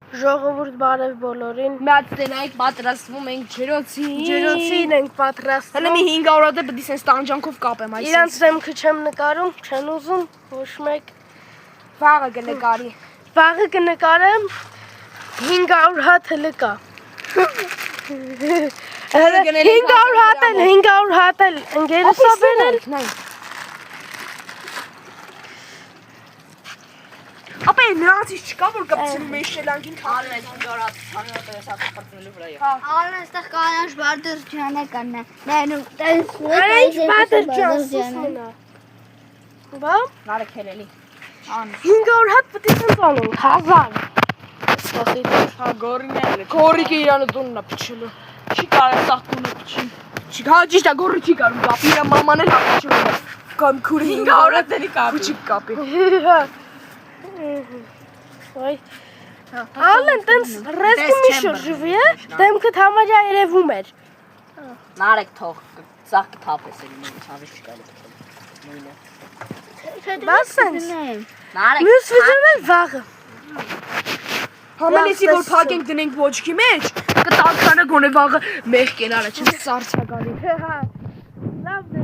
Ժողովուրդ բարև բոլորին։ Մեծ դենայք պատրաստվում ենք ջրոցին։ Ջրոցին ենք պատրաստվում։ Հələ մի 500 հատ է պետք է սենց տանջանքով կապեմ այս։ Իրանց դեմքը չեմ նկարում, չեն ուզում, ոչ մեկ։ Վաղը կնկարի։ Վաղը կնկարեմ 500 հատ հələ կա։ 500 հատ էլ ընկերս ա բերել։ Ապա նրանցից չկա որ կպցնում մեր շելանքին Ալն այս 500 հատ հեսա կպրծնելու վրա։ Ալն այստեղ կանաչ Բադրջանը կանա։ Նայնու տես։ Ինչ Բադրջան սուսմնա։ Բա Նարը քելելի։ 500 հատ պետք է ցած անենք 1000։ Հա գորինել է։ Գորիկը իրանը տունն է փչելու։ Չի կարա սա տունը փչի։ Չի հա ճիշտ է գորի չի կարում կապի իր մաման էլ հապչում։ Կամ քուրի 500 հատ դենի կապի։ Չի կապի։ Ոայ։ Ալեն տենց ռեսկի մի շրջվի է, դեմքդ համարյա երևում էր։ Նարեկ թող սաղ կթափես էլ մենք ցավես չկալի։ Նույնը։ Բաս սենց։ Նարեկ Մյուս վիդեոն էլ վաղը։ Համենեսի որ փակենք դնենք ոչքի մեջ, կտանքանը գոնե վաղը մեղ կենալը չեմ սարսակալի։ Լավ դե։